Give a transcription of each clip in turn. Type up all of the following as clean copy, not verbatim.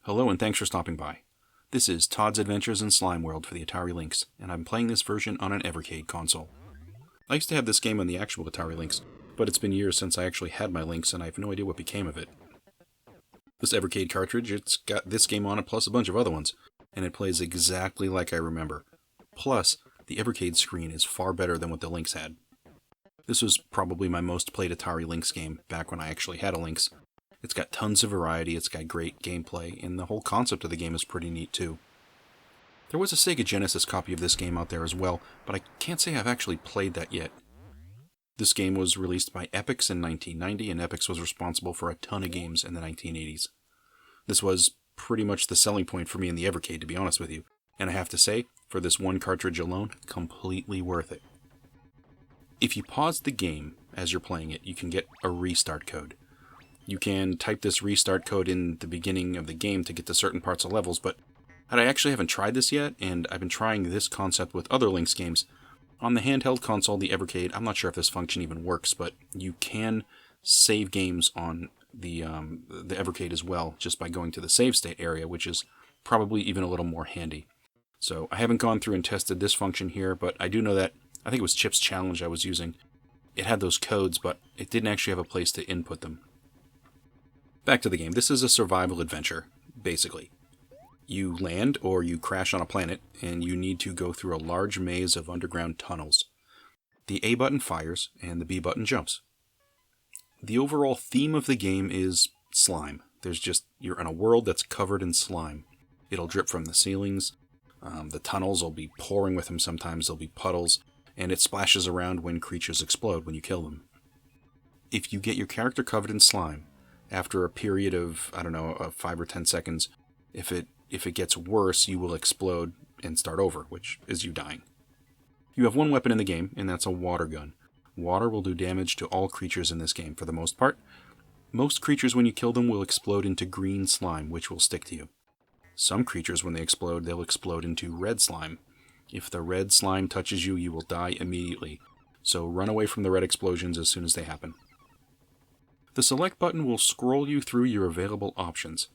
Hello and thanks for stopping by. This is Todd's Adventures in Slime World for the Atari Lynx, and I'm playing this version on an Evercade console. I used to have this game on the actual Atari Lynx, but it's been years since I actually had my Lynx and I have no idea what became of it. This Evercade cartridge, it's got this game on it plus a bunch of other ones, and it plays exactly like I remember. Plus, the Evercade screen is far better than what the Lynx had. This was probably my most played Atari Lynx game back when I actually had a Lynx. It's got tons of variety, it's got great gameplay, and the whole concept of the game is pretty neat too. There was a Sega Genesis copy of this game out there as well, but I can't say I've actually played that yet. This game was released by Epix in 1990, and Epix was responsible for a ton of games in the 1980s. This was pretty much the selling point for me in the Evercade, to be honest with you, and I have to say, for this one cartridge alone, completely worth it. If you pause the game as you're playing it, you can get a restart code. You can type this restart code in the beginning of the game to get to certain parts of levels, but I actually haven't tried this yet, and I've been trying this concept with other Lynx games. On the handheld console, the Evercade, I'm not sure if this function even works, but you can save games on the Evercade as well, just by going to the save state area, which is probably even a little more handy. So I haven't gone through and tested this function here, but I do know that, I think it was Chip's Challenge I was using. It had those codes, but it didn't actually have a place to input them. Back to the game. This is a survival adventure, basically. You land or you crash on a planet, and you need to go through a large maze of underground tunnels. The A button fires, and the B button jumps. The overall theme of the game is slime. You're in a world that's covered in slime. It'll drip from the ceilings, the tunnels will be pouring with them sometimes, there'll be puddles, and it splashes around when creatures explode when you kill them. If you get your character covered in slime, after a period of, 5 or 10 seconds, if it gets worse, you will explode and start over, which is you dying. You have one weapon in the game, and that's a water gun. Water will do damage to all creatures in this game, for the most part. Most creatures, when you kill them, will explode into green slime, which will stick to you. Some creatures, when they explode, they'll explode into red slime. If the red slime touches you, you will die immediately, so run away from the red explosions as soon as they happen. The select button will scroll you through your available options.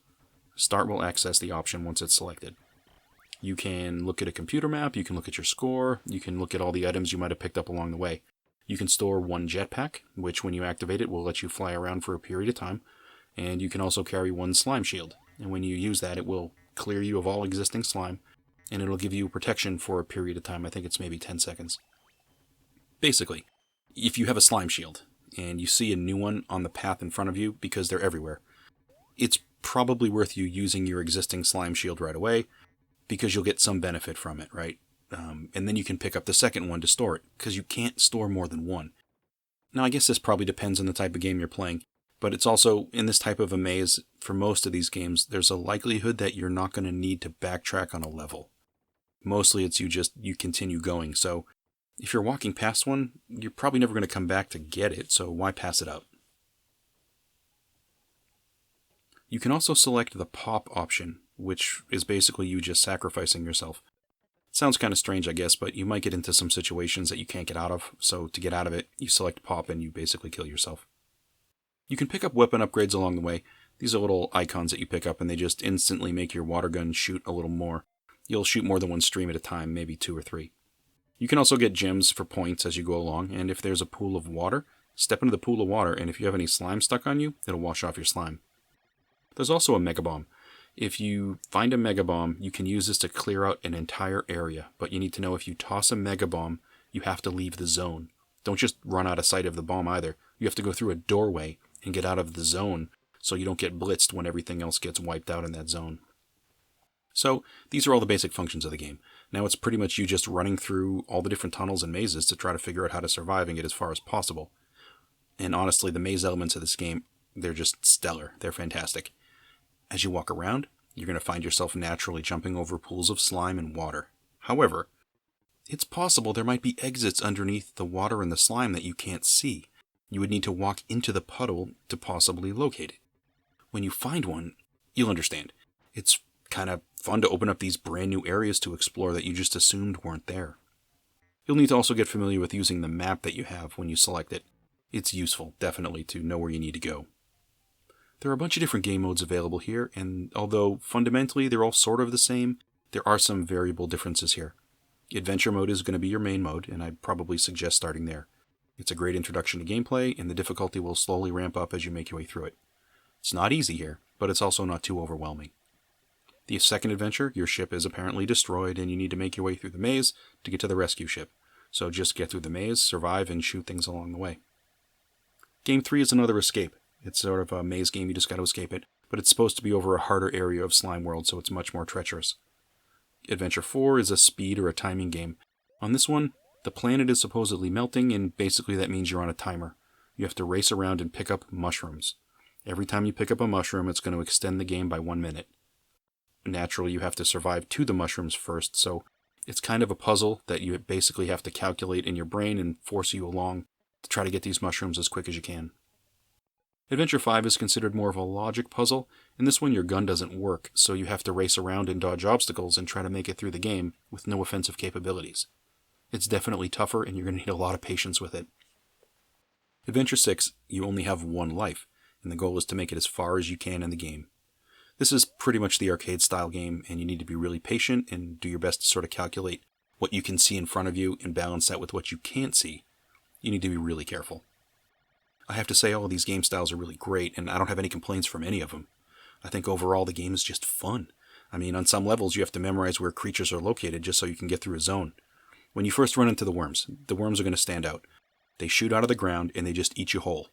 Start will access the option once it's selected. You can look at a computer map, you can look at your score, you can look at all the items you might have picked up along the way. You can store one jetpack, which when you activate it will let you fly around for a period of time, and you can also carry one slime shield, and when you use that it will clear you of all existing slime, and it'll give you protection for a period of time. I think it's maybe 10 seconds. Basically, if you have a slime shield, and you see a new one on the path in front of you because they're everywhere, it's probably worth you using your existing slime shield right away because you'll get some benefit from it, right? And then you can pick up the second one to store it because you can't store more than one. Now, I guess this probably depends on the type of game you're playing, but it's also, in this type of a maze, for most of these games, there's a likelihood that you're not going to need to backtrack on a level. Mostly it's you continue going, so if you're walking past one, you're probably never going to come back to get it, so why pass it up? You can also select the pop option, which is basically you just sacrificing yourself. It sounds kind of strange, I guess, but you might get into some situations that you can't get out of, so to get out of it, you select pop and you basically kill yourself. You can pick up weapon upgrades along the way. These are little icons that you pick up and they just instantly make your water gun shoot a little more. You'll shoot more than one stream at a time, maybe 2 or 3. You can also get gems for points as you go along, and if there's a pool of water, step into the pool of water, and if you have any slime stuck on you, it'll wash off your slime. There's also a mega bomb. If you find a mega bomb, you can use this to clear out an entire area, but you need to know if you toss a mega bomb, you have to leave the zone. Don't just run out of sight of the bomb either. You have to go through a doorway and get out of the zone so you don't get blitzed when everything else gets wiped out in that zone. So, these are all the basic functions of the game. Now it's pretty much you just running through all the different tunnels and mazes to try to figure out how to survive and get as far as possible. And honestly, the maze elements of this game, they're just stellar. They're fantastic. As you walk around, you're going to find yourself naturally jumping over pools of slime and water. However, it's possible there might be exits underneath the water and the slime that you can't see. You would need to walk into the puddle to possibly locate it. When you find one, you'll understand. It's kind of fun to open up these brand new areas to explore that you just assumed weren't there. You'll need to also get familiar with using the map that you have when you select it. It's useful, definitely, to know where you need to go. There are a bunch of different game modes available here, and although fundamentally they're all sort of the same, there are some variable differences here. Adventure mode is going to be your main mode, and I'd probably suggest starting there. It's a great introduction to gameplay, and the difficulty will slowly ramp up as you make your way through it. It's not easy here, but it's also not too overwhelming. The second adventure, your ship is apparently destroyed, and you need to make your way through the maze to get to the rescue ship. So just get through the maze, survive, and shoot things along the way. Game 3 is another escape. It's sort of a maze game, you just got to escape it, but it's supposed to be over a harder area of Slime World, so it's much more treacherous. Adventure 4 is a speed or a timing game. On this one, the planet is supposedly melting, and basically that means you're on a timer. You have to race around and pick up mushrooms. Every time you pick up a mushroom, it's going to extend the game by 1 minute. Naturally, you have to survive to the mushrooms first, so it's kind of a puzzle that you basically have to calculate in your brain and force you along to try to get these mushrooms as quick as you can. Adventure 5 is considered more of a logic puzzle. In this one, your gun doesn't work, so you have to race around and dodge obstacles and try to make it through the game with no offensive capabilities. It's definitely tougher, and you're going to need a lot of patience with it. Adventure 6, you only have one life, and the goal is to make it as far as you can in the game. This is pretty much the arcade-style game, and you need to be really patient and do your best to sort of calculate what you can see in front of you and balance that with what you can't see. You need to be really careful. I have to say all of these game styles are really great, and I don't have any complaints from any of them. I think overall the game is just fun. I mean, on some levels you have to memorize where creatures are located just so you can get through a zone. When you first run into the worms are going to stand out. They shoot out of the ground and they just eat you whole.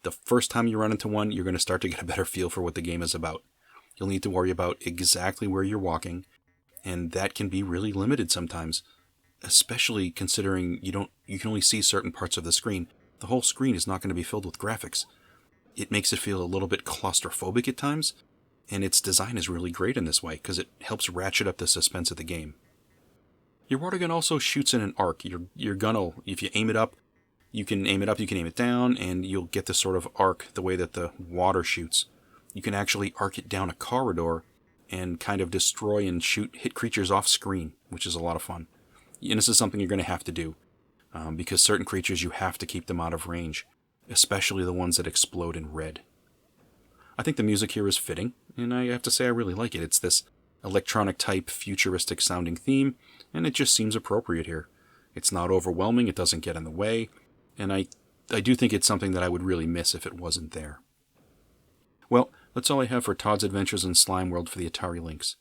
The first time you run into one, you're going to start to get a better feel for what the game is about. You'll need to worry about exactly where you're walking, and that can be really limited sometimes, especially considering you can only see certain parts of the screen. The whole screen is not going to be filled with graphics. It makes it feel a little bit claustrophobic at times, and its design is really great in this way because it helps ratchet up the suspense of the game. Your water gun also shoots in an arc. Your gun will, if you aim it up, you can aim it down, and you'll get this sort of arc the way that the water shoots. You can actually arc it down a corridor and kind of destroy and hit creatures off screen, which is a lot of fun. And this is something you're going to have to do. Because certain creatures you have to keep them out of range, especially the ones that explode in red. I think the music here is fitting, and I have to say I really like it. It's this electronic type, futuristic sounding theme, and it just seems appropriate here. It's not overwhelming, it doesn't get in the way, and I do think it's something that I would really miss if it wasn't there. Well, that's all I have for Todd's Adventures in Slime World for the Atari Lynx.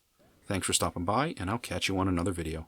Thanks for stopping by, and I'll catch you on another video.